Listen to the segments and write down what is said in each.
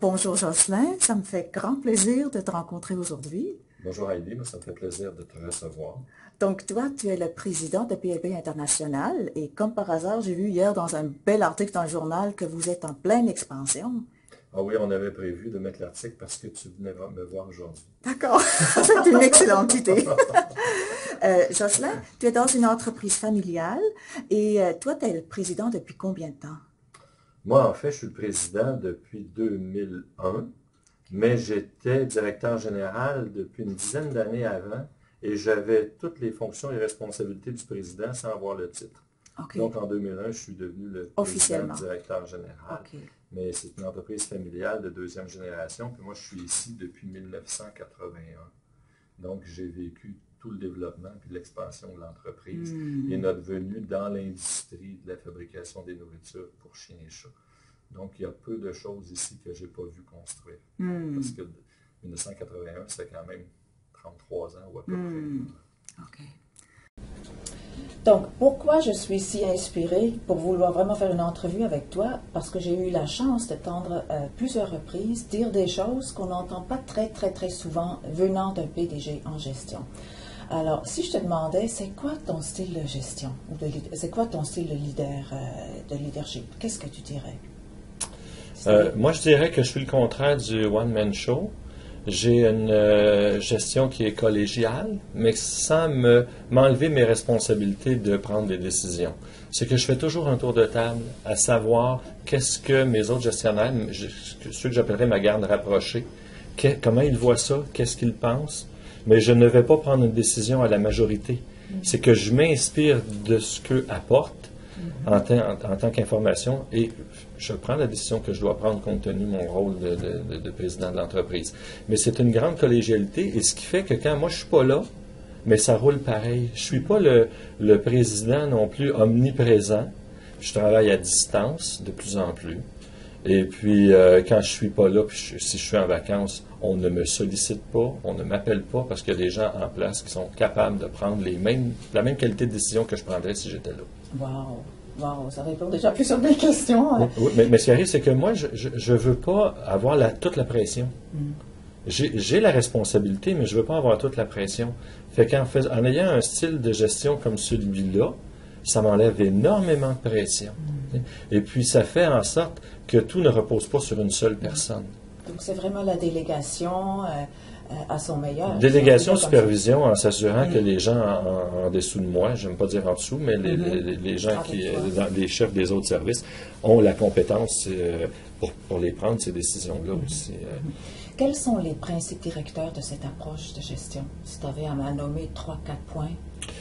Bonjour Jocelyn, ça me fait grand plaisir de te rencontrer aujourd'hui. Bonjour Heidi, moi, ça me fait plaisir de te recevoir. Donc toi, tu es le président de PLP International et comme par hasard, j'ai vu hier dans un bel article dans le journal que vous êtes en pleine expansion. Ah oui, on avait prévu de mettre l'article parce que tu venais me voir aujourd'hui. D'accord, c'est une excellente idée. Jocelyn, tu es dans une entreprise familiale et toi, tu es le président depuis combien de temps? Moi, en fait, je suis le président depuis 2001, mais j'étais directeur général depuis une dizaine d'années avant et j'avais toutes les fonctions et responsabilités du président sans avoir le titre. OK, Donc, en 2001, je suis devenu le président officiellement. directeur général. OK. Mais c'est une entreprise familiale de deuxième génération, puis moi, je suis ici depuis 1981. Donc, j'ai vécu tout le développement puis l'expansion de l'entreprise et notre venue dans l'industrie de la fabrication des nourritures pour chiens et chats. Donc, il y a peu de choses ici que je n'ai pas vu construire. Parce que 1981, c'est quand même 33 ans ou à peu près. OK. Donc, pourquoi je suis si inspirée pour vouloir vraiment faire une entrevue avec toi? Parce que j'ai eu la chance de t'entendre plusieurs reprises dire des choses qu'on n'entend pas très souvent venant d'un PDG en gestion. Alors, si je te demandais, c'est quoi ton style de gestion? C'est quoi ton style de leadership? Qu'est-ce que tu dirais? Moi, je dirais que je suis le contraire du one-man show. J'ai une gestion qui est collégiale, mais sans m'enlever mes responsabilités de prendre des décisions. C'est que je fais toujours un tour de table à savoir qu'est-ce que mes autres gestionnaires, ceux que j'appellerais ma garde rapprochée, comment ils voient ça, qu'est-ce qu'ils pensent, mais je ne vais pas prendre une décision à la majorité. C'est que je m'inspire de ce qu'eux apportent en tant qu'information et je prends la décision que je dois prendre compte tenu de mon rôle de président de l'entreprise. Mais c'est une grande collégialité et ce qui fait que quand moi je suis pas là, mais ça roule pareil. Je suis pas le président non plus omniprésent. Je travaille à distance de plus en plus. Et puis, quand je suis pas là, puis si je suis en vacances, on ne me sollicite pas, on ne m'appelle pas parce qu'il y a des gens en place qui sont capables de prendre la même qualité de décision que je prendrais si j'étais là. Wow! Wow, ça répond déjà plus sur mes questions. Hein? Oui, mais ce qui arrive, c'est que moi, je veux pas avoir toute la pression. J'ai la responsabilité, mais je veux pas avoir toute la pression. Fait en ayant un style de gestion comme celui-là, ça m'enlève énormément de pression. Et puis, ça fait en sorte que tout ne repose pas sur une seule personne. Donc, c'est vraiment la délégation à son meilleur. Délégation, supervision, en s'assurant que les gens en dessous de moi, je n'aime pas dire en dessous, mais les gens les chefs des autres services, ont la compétence pour les prendre, ces décisions-là aussi. Quels sont les principes directeurs de cette approche de gestion? Si tu avais à m'en nommer 3-4 points.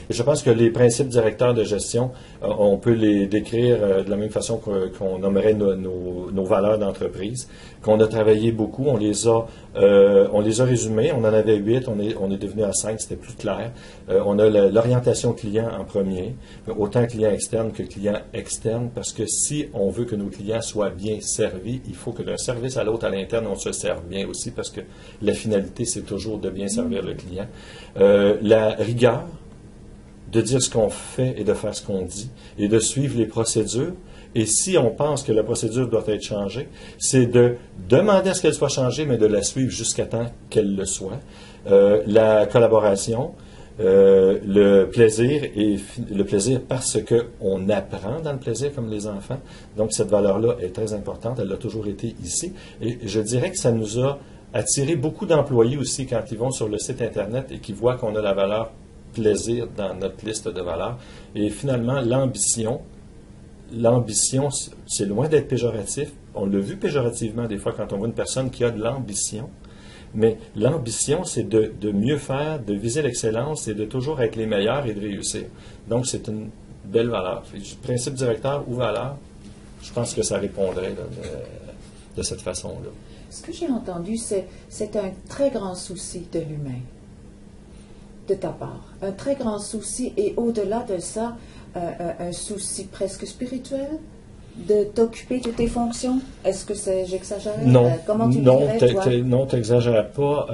Je pense que les principes directeurs de gestion, on peut les décrire de la même façon qu'on nommerait nos valeurs d'entreprise, qu'on a travaillé beaucoup, on les a résumés, on en avait 8, on est devenu à 5, c'était plus clair. On a l'orientation client en premier, autant client externe que client externe, parce que si on veut que nos clients soient bien servis, il faut que d'un service à l'autre à l'interne, on se serve bien aussi, parce que la finalité, c'est toujours de bien servir le client. La rigueur, de dire ce qu'on fait et de faire ce qu'on dit, et de suivre les procédures. Et si on pense que la procédure doit être changée, c'est de demander à ce qu'elle soit changée, mais de la suivre jusqu'à temps qu'elle le soit. La collaboration, le plaisir, et le plaisir parce qu'on apprend dans le plaisir comme les enfants. Donc cette valeur-là est très importante, elle a toujours été ici. Et je dirais que ça nous a attiré beaucoup d'employés aussi quand ils vont sur le site Internet et qu'ils voient qu'on a la valeur plaisir dans notre liste de valeurs. Et finalement, l'ambition, c'est loin d'être péjoratif. On l'a vu péjorativement des fois quand on voit une personne qui a de l'ambition. Mais l'ambition, c'est de mieux faire, de viser l'excellence et de toujours être les meilleurs et de réussir. Donc, c'est une belle valeur. Principe directeur ou valeur, je pense que ça répondrait là, de cette façon-là. Ce que j'ai entendu, c'est un très grand souci de l'humain, de ta part. Un très grand souci et au-delà de ça, un souci presque spirituel de t'occuper de tes fonctions. Est-ce que j'exagère? Non, comment tu non, dirais, toi? non, t'exagères pas.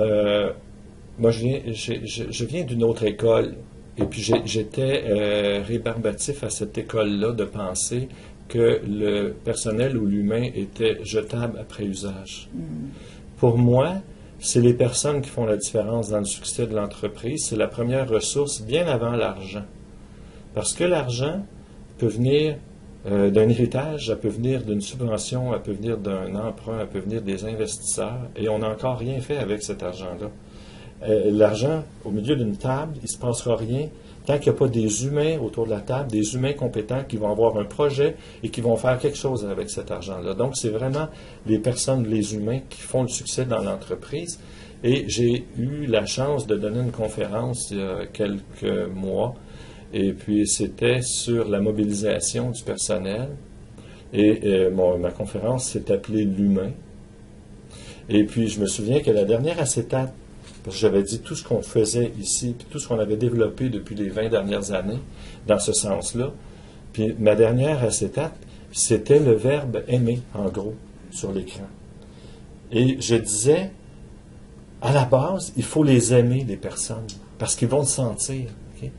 Moi, je viens d'une autre école et puis j'étais rébarbatif à cette école-là de penser que le personnel ou l'humain était jetable après usage. Pour moi, c'est les personnes qui font la différence dans le succès de l'entreprise. C'est la première ressource bien avant l'argent. Parce que l'argent peut venir d'un héritage, ça peut venir d'une subvention, elle peut venir d'un emprunt, elle peut venir des investisseurs, et on n'a encore rien fait avec cet argent-là. L'argent, au milieu d'une table, il ne se passera rien tant qu'il n'y a pas des humains autour de la table, des humains compétents qui vont avoir un projet et qui vont faire quelque chose avec cet argent-là. Donc, c'est vraiment les personnes, les humains qui font le succès dans l'entreprise. Et j'ai eu la chance de donner une conférence il y a quelques mois, et puis c'était sur la mobilisation du personnel. Et ma conférence s'est appelée l'humain. Et puis, je me souviens que la dernière acétate, parce que j'avais dit tout ce qu'on faisait ici, puis tout ce qu'on avait développé depuis les 20 dernières années, dans ce sens-là. Puis ma dernière acétate, c'était le verbe aimer, en gros, sur l'écran. Et je disais, à la base, il faut les aimer, les personnes, parce qu'ils vont le sentir. Okay?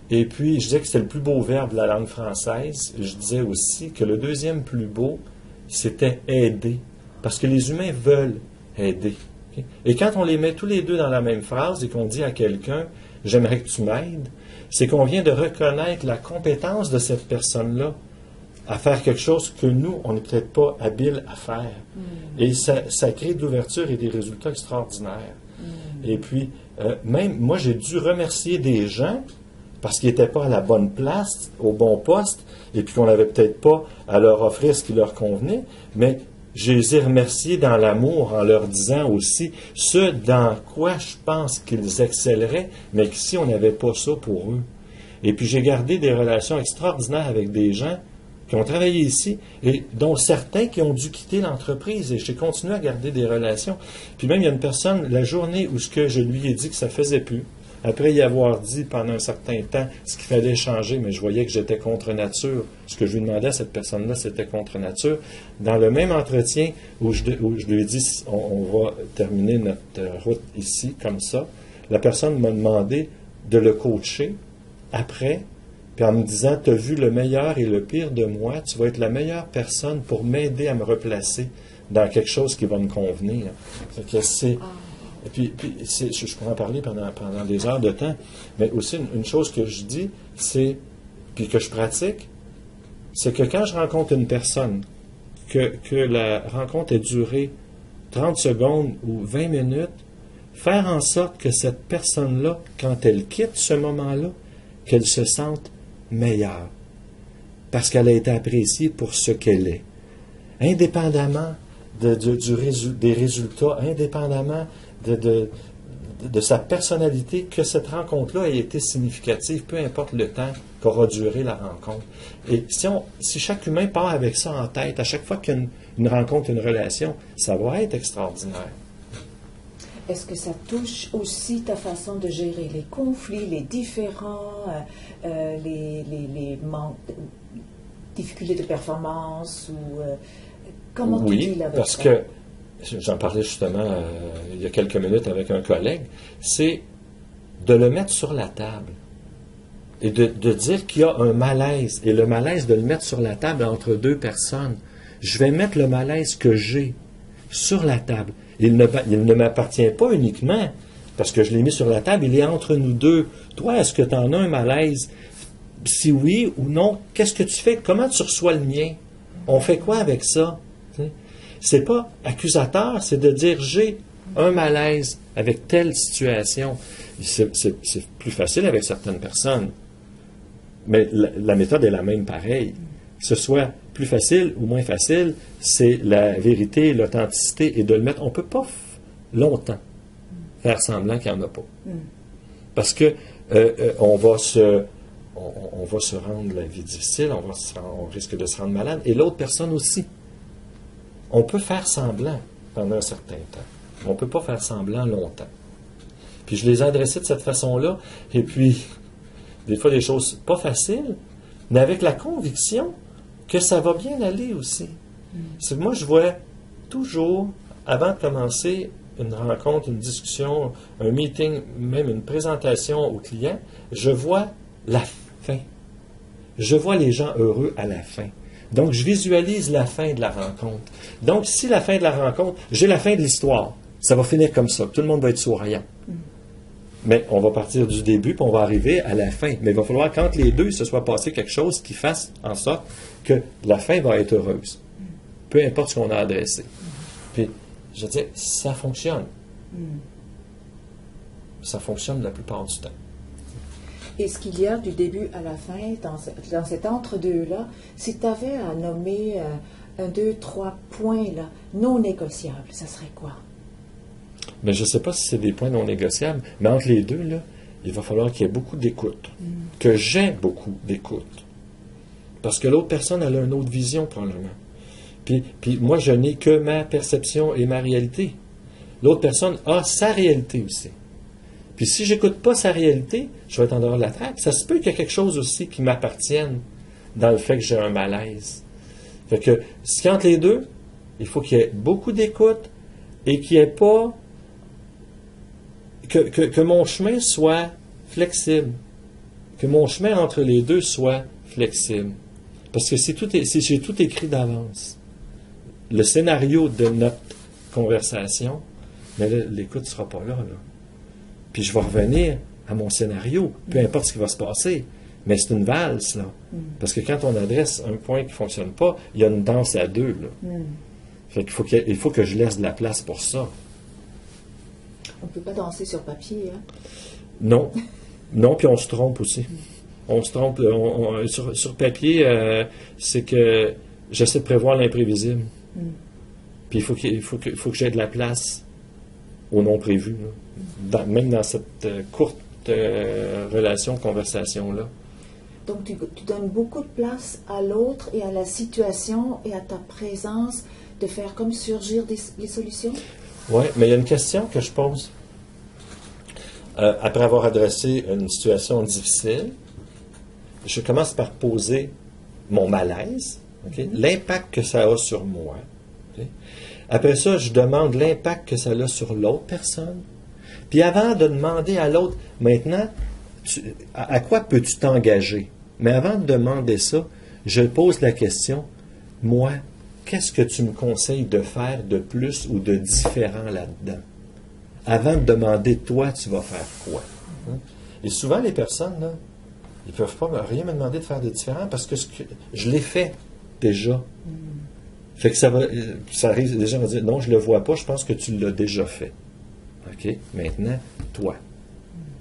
Et puis, je disais que c'était le plus beau verbe de la langue française. Je disais aussi que le deuxième plus beau, c'était aider, parce que les humains veulent aider. Et quand on les met tous les deux dans la même phrase et qu'on dit à quelqu'un « j'aimerais que tu m'aides », c'est qu'on vient de reconnaître la compétence de cette personne-là à faire quelque chose que nous, on n'est peut-être pas habile à faire. Et ça crée de l'ouverture et des résultats extraordinaires. Et puis, même moi, j'ai dû remercier des gens parce qu'ils n'étaient pas à la bonne place, au bon poste, et puis qu'on n'avait peut-être pas à leur offrir ce qui leur convenait, mais je les ai remerciés dans l'amour en leur disant aussi ce dans quoi je pense qu'ils excelleraient, mais qu'ici, on n'avait pas ça pour eux. Et puis, j'ai gardé des relations extraordinaires avec des gens qui ont travaillé ici, et dont certains qui ont dû quitter l'entreprise, et j'ai continué à garder des relations. Puis même, il y a une personne, la journée où ce que je lui ai dit que ça ne faisait plus, après y avoir dit pendant un certain temps ce qu'il fallait changer, mais je voyais que j'étais contre nature. Ce que je lui demandais à cette personne-là, c'était contre nature. Dans le même entretien où je lui ai dit on va terminer notre route ici, comme ça, la personne m'a demandé de le coacher après, puis en me disant tu as vu le meilleur et le pire de moi, tu vas être la meilleure personne pour m'aider à me replacer dans quelque chose qui va me convenir. Fait que c'est. Et puis je pourrais en parler pendant des heures de temps, mais aussi une chose que je dis, c'est, puis que je pratique, c'est que quand je rencontre une personne, que la rencontre ait duré 30 secondes ou 20 minutes, faire en sorte que cette personne-là, quand elle quitte ce moment-là, qu'elle se sente meilleure, parce qu'elle a été appréciée pour ce qu'elle est, indépendamment des résultats, indépendamment de sa personnalité, que cette rencontre-là ait été significative, peu importe le temps qu'aura duré la rencontre. Et si chaque humain part avec ça en tête, à chaque fois qu'il y a une rencontre, une relation, ça va être extraordinaire. Est-ce que ça touche aussi ta façon de gérer les conflits, les différends, les manques, difficultés de performance ou comment tu deals avec ça? Parce que j'en parlais justement il y a quelques minutes avec un collègue, c'est de le mettre sur la table et de dire qu'il y a un malaise, et le malaise de le mettre sur la table entre deux personnes. Je vais mettre le malaise que j'ai sur la table. Il ne m'appartient pas uniquement parce que je l'ai mis sur la table, il est entre nous deux. Toi, est-ce que tu en as un malaise? Si oui ou non, qu'est-ce que tu fais? Comment tu reçois le mien? On fait quoi avec ça? C'est pas accusateur, c'est de dire j'ai un malaise avec telle situation. C'est plus facile avec certaines personnes, mais la méthode est la même pareil. Que ce soit plus facile ou moins facile, c'est la vérité, l'authenticité, et de le mettre. On ne peut pas longtemps faire semblant qu'il n'y en a pas. Parce que on va se rendre la vie difficile, on risque de se rendre malade, et l'autre personne aussi. On peut faire semblant pendant un certain temps. On ne peut pas faire semblant longtemps. Puis je les ai adressés de cette façon-là, et puis des fois des choses pas faciles, mais avec la conviction que ça va bien aller aussi. Moi, je vois toujours, avant de commencer une rencontre, une discussion, un meeting, même une présentation au client, je vois la fin. Je vois les gens heureux à la fin. Donc, je visualise la fin de la rencontre. Donc, si la fin de la rencontre, j'ai la fin de l'histoire, ça va finir comme ça. Tout le monde va être souriant. Mais on va partir du début, puis on va arriver à la fin. Mais il va falloir qu'entre les deux, se soit passé quelque chose qui fasse en sorte que la fin va être heureuse. Peu importe ce qu'on a adressé. Puis, je veux dire, ça fonctionne. Ça fonctionne la plupart du temps. Est-ce qu'il y a du début à la fin, dans cet entre-deux-là, si tu avais à nommer 1, 2, 3 points là, non négociables, ça serait quoi? Mais je ne sais pas si c'est des points non négociables, mais entre les deux, là, il va falloir qu'il y ait beaucoup d'écoute. Que j'ai beaucoup d'écoute. Parce que l'autre personne, elle a une autre vision, probablement. Puis moi, je n'ai que ma perception et ma réalité. L'autre personne a sa réalité aussi. Puis si je n'écoute pas sa réalité, je vais être en dehors de la traque. Ça se peut qu'il y ait quelque chose aussi qui m'appartienne dans le fait que j'ai un malaise. Fait que, ce qui est entre les deux, il faut qu'il y ait beaucoup d'écoute et qu'il n'y ait pas... Que mon chemin soit flexible. Que mon chemin entre les deux soit flexible. Parce que si j'ai tout écrit d'avance, le scénario de notre conversation, mais là, l'écoute ne sera pas là. Puis je vais revenir à mon scénario, peu importe ce qui va se passer. Mais c'est une valse, là. Parce que quand on adresse un point qui ne fonctionne pas, il y a une danse à deux, là. Fait qu'il faut que je laisse de la place pour ça. On ne peut pas danser sur papier, hein? Non. Non, puis on se trompe aussi. On se trompe. Sur papier, c'est que j'essaie de prévoir l'imprévisible. Puis il faut que j'aie de la place au non prévu. Même dans cette courte relation, conversation-là. Donc tu donnes beaucoup de place à l'autre et à la situation et à ta présence de faire comme surgir les solutions? Oui, mais il y a une question que je pose. Après avoir adressé une situation difficile, je commence par poser mon malaise, l'impact que ça a sur moi. Après ça, je demande l'impact que ça a sur l'autre personne. Puis avant de demander à l'autre, maintenant, à quoi peux-tu t'engager? Mais avant de demander ça, je pose la question, moi, qu'est-ce que tu me conseilles de faire de plus ou de différent là-dedans? Avant de demander, toi, tu vas faire quoi? Et souvent, les personnes, là, ils ne peuvent pas rien me demander de faire de différent parce que je l'ai fait déjà. Fait que ça arrive, les gens vont dire, non, je ne le vois pas, je pense que tu l'as déjà fait. OK? Maintenant, toi,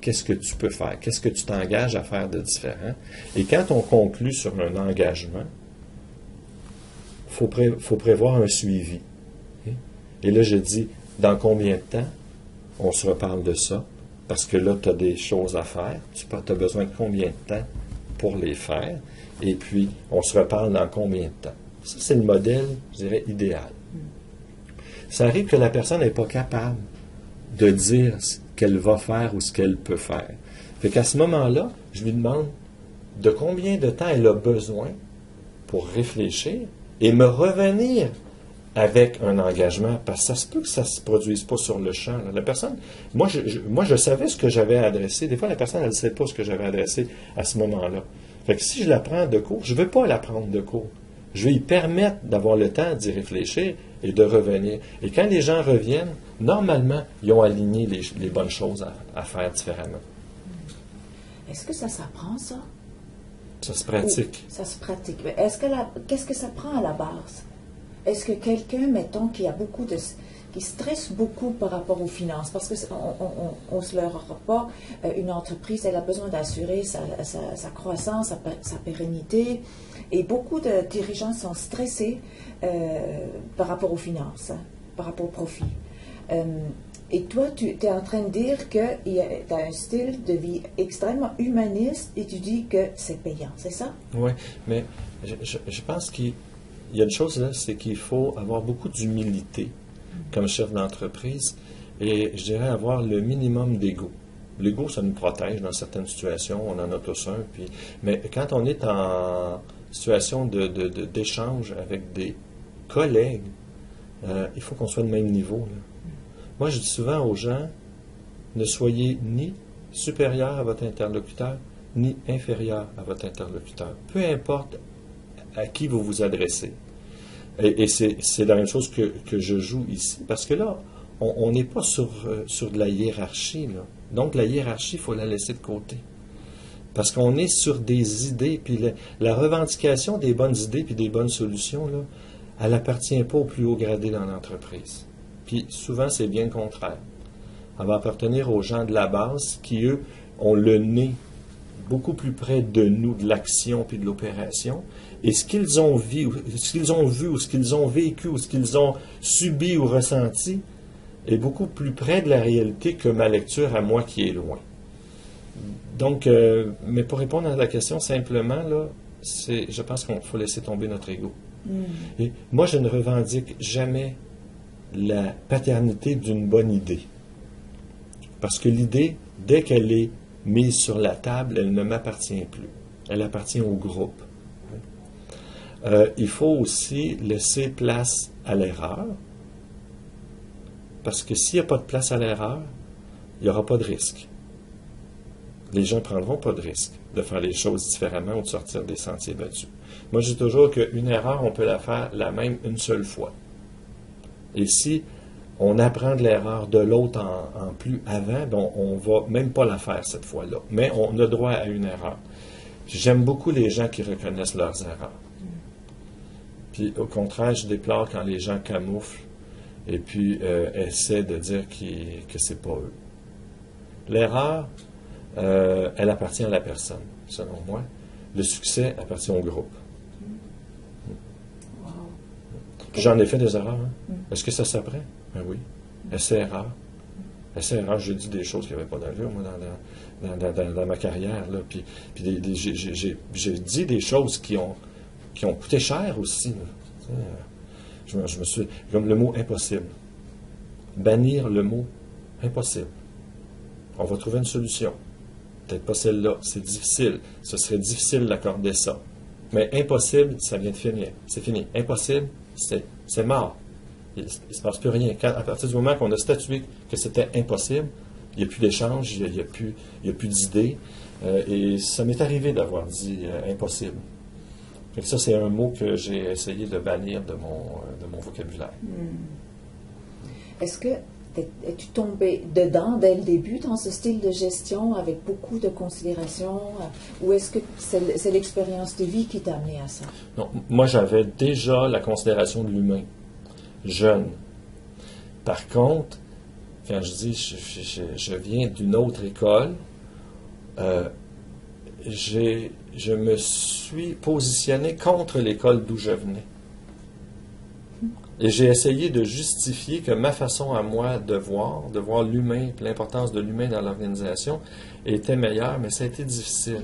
qu'est-ce que tu peux faire? Qu'est-ce que tu t'engages à faire de différent? Et quand on conclut sur un engagement, il faut prévoir un suivi. Et là, je dis, dans combien de temps on se reparle de ça? Parce que là, tu as des choses à faire. Tu as besoin de combien de temps pour les faire? Et puis, on se reparle dans combien de temps? Ça, c'est le modèle, je dirais, idéal. Ça arrive que la personne n'est pas capable de dire ce qu'elle va faire ou ce qu'elle peut faire. Fait qu'à ce moment-là, je lui demande de combien de temps elle a besoin pour réfléchir et me revenir avec un engagement, parce que ça se peut que ça ne se produise pas sur le champ. La personne, moi, je savais ce que j'avais adressé. Des fois, la personne, elle ne sait pas ce que j'avais adressé à ce moment-là. Fait que si je la prends de court, je ne veux pas la prendre de court. Je vais y permettre d'avoir le temps d'y réfléchir et de revenir. Et quand les gens reviennent, normalement, ils ont aligné les bonnes choses à faire différemment. Est-ce que ça s'apprend, ça? Ça se pratique. Ça se pratique. Mais qu'est-ce que ça prend à la base? Est-ce que quelqu'un, mettons, qui stresse beaucoup par rapport aux finances, parce qu'on ne se leurra pas, une entreprise, elle a besoin d'assurer sa croissance, sa pérennité, et beaucoup de dirigeants sont stressés par rapport aux finances, par rapport au profit. Et toi, tu es en train de dire que tu as un style de vie extrêmement humaniste et tu dis que c'est payant, c'est ça? Oui, mais je pense qu'il y a une chose là, c'est qu'il faut avoir beaucoup d'humilité comme chef d'entreprise et je dirais avoir le minimum d'ego. L'ego, ça nous protège dans certaines situations, on en a tous un, mais quand on est en situation d'échange avec des collègues, il faut qu'on soit de même niveau. Là. Moi, je dis souvent aux gens, ne soyez ni supérieur à votre interlocuteur, ni inférieur à votre interlocuteur. Peu importe à qui vous vous adressez. Et c'est la même chose que je joue ici, parce que là, on n'est pas sur de la hiérarchie, là. Donc, la hiérarchie, il faut la laisser de côté. Parce qu'on est sur des idées, puis la revendication des bonnes idées puis des bonnes solutions, là, elle n'appartient pas au plus haut gradé dans l'entreprise. Puis souvent, c'est bien le contraire. Elle va appartenir aux gens de la base qui, eux, ont le nez beaucoup plus près de nous, de l'action puis de l'opération. Et ce qu'ils ont vu, ce qu'ils ont vu, ou ce qu'ils ont vécu, ou ce qu'ils ont subi ou ressenti, est beaucoup plus près de la réalité que ma lecture à moi qui est loin. Donc, mais pour répondre à la question simplement, là, je pense qu'il faut laisser tomber notre ego. Et moi, je ne revendique jamais la paternité d'une bonne idée. Parce que l'idée, dès qu'elle est mise sur la table, elle ne m'appartient plus. Elle appartient au groupe. Il faut aussi laisser place à l'erreur. Parce que s'il n'y a pas de place à l'erreur, il n'y aura pas de risque. Les gens ne prendront pas de risque de faire les choses différemment ou de sortir des sentiers battus. Moi, je dis toujours qu'une erreur, on peut la faire la même une seule fois. Et si on apprend de l'erreur de l'autre en plus avant, ben on ne va même pas la faire cette fois-là. Mais on a droit à une erreur. J'aime beaucoup les gens qui reconnaissent leurs erreurs. Puis, au contraire, je déplore quand les gens camouflent et puis essaient de dire que c'est pas eux. L'erreur, elle appartient à la personne, selon moi. Le succès appartient au groupe. Wow. J'en ai fait des erreurs. Hein? Est-ce que ça s'apprend? Ben oui. Essai-erreur. Essai-erreur, j'ai dit des choses qui n'avaient pas d'allure, moi, dans ma carrière. Là. Puis j'ai dit des choses qui ont coûté cher aussi. Là. Je me suis... Comme le mot impossible. Bannir le mot impossible. On va trouver une solution. Peut-être pas celle-là. C'est difficile. Ce serait difficile d'accorder ça. Mais impossible, ça vient de finir. C'est fini. Impossible, c'est mort. Il ne se passe plus rien. À partir du moment qu'on a statué que c'était impossible, il n'y a plus d'échange, il n'y a plus d'idées. Et ça m'est arrivé d'avoir dit impossible. Et ça, c'est un mot que j'ai essayé de bannir de mon vocabulaire. Est-ce que es-tu tombé dedans dès le début dans ce style de gestion avec beaucoup de considération, ou est-ce que c'est l'expérience de vie qui t'a amené à ça? Non, moi j'avais déjà la considération de l'humain, jeune. Par contre, quand je dis je viens d'une autre école, je me suis positionné contre l'école d'où je venais. Et j'ai essayé de justifier que ma façon à moi de voir l'humain, l'importance de l'humain dans l'organisation, était meilleure, mais ça a été difficile.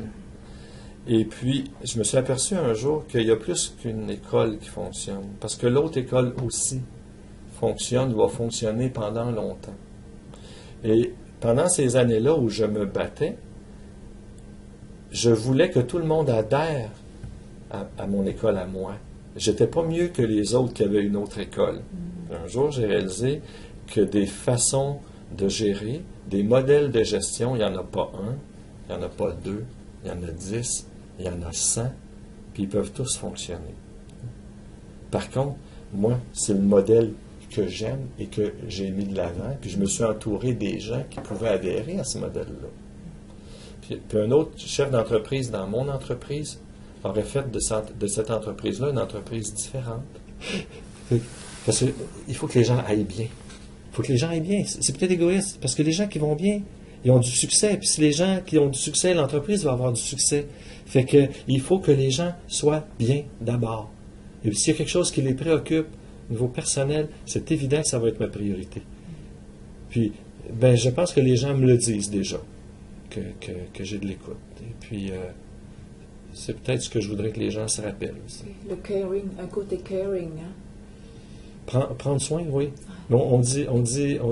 Et puis, je me suis aperçu un jour qu'il y a plus qu'une école qui fonctionne, parce que l'autre école aussi fonctionne, va fonctionner pendant longtemps. Et pendant ces années-là où je me battais, je voulais que tout le monde adhère à mon école à moi. J'étais pas mieux que les autres qui avaient une autre école. Un jour, j'ai réalisé que des façons de gérer, des modèles de gestion, il n'y en a pas un, il n'y en a pas deux, il y en a 10, il y en a 100, puis ils peuvent tous fonctionner. Par contre, moi, c'est le modèle que j'aime et que j'ai mis de l'avant, puis je me suis entouré des gens qui pouvaient adhérer à ce modèle-là. Puis un autre chef d'entreprise dans mon entreprise aurait fait de cette entreprise-là une entreprise différente. Parce qu'il faut que les gens aillent bien. Il faut que les gens aillent bien. C'est peut-être égoïste, parce que les gens qui vont bien, ils ont du succès. Puis si les gens qui ont du succès, l'entreprise va avoir du succès. Fait que il faut que les gens soient bien d'abord. Et puis s'il y a quelque chose qui les préoccupe au niveau personnel, c'est évident que ça va être ma priorité. Puis, je pense que les gens me le disent déjà, que j'ai de l'écoute. Et puis... c'est peut-être ce que je voudrais que les gens se rappellent aussi. Le caring, un côté caring. Hein? Prendre soin, oui. On dit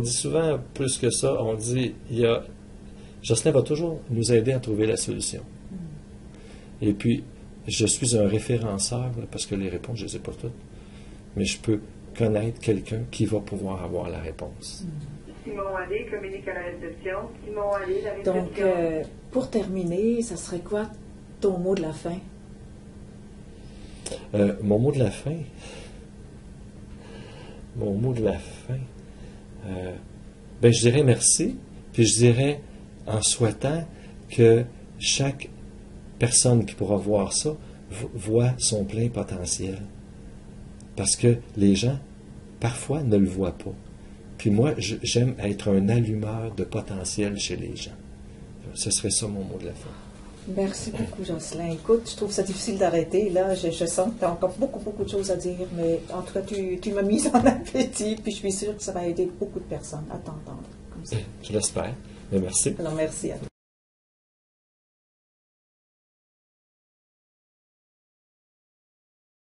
souvent plus que ça. On dit, Jocelyn va toujours nous aider à trouver la solution. Et puis, je suis un référenceur, parce que les réponses, je ne les ai pas toutes. Mais je peux connaître quelqu'un qui va pouvoir avoir la réponse. Simon Allé, communique à la réception. Simon Allé, la réception. Donc, pour terminer, ça serait quoi ton mot de la fin? Mon mot de la fin. Mon mot de la fin. Ben, je dirais merci, puis je dirais en souhaitant que chaque personne qui pourra voir ça voit son plein potentiel. Parce que les gens, parfois, ne le voient pas. Puis moi, j'aime être un allumeur de potentiel chez les gens. Ce serait ça mon mot de la fin. Merci beaucoup, Jocelyn. Écoute, je trouve ça difficile d'arrêter. Là, je sens que tu as encore beaucoup de choses à dire, mais en tout cas, tu m'as mise en appétit, puis je suis sûre que ça va aider beaucoup de personnes à t'entendre comme ça. Je l'espère. Mais merci. Alors, merci à toi.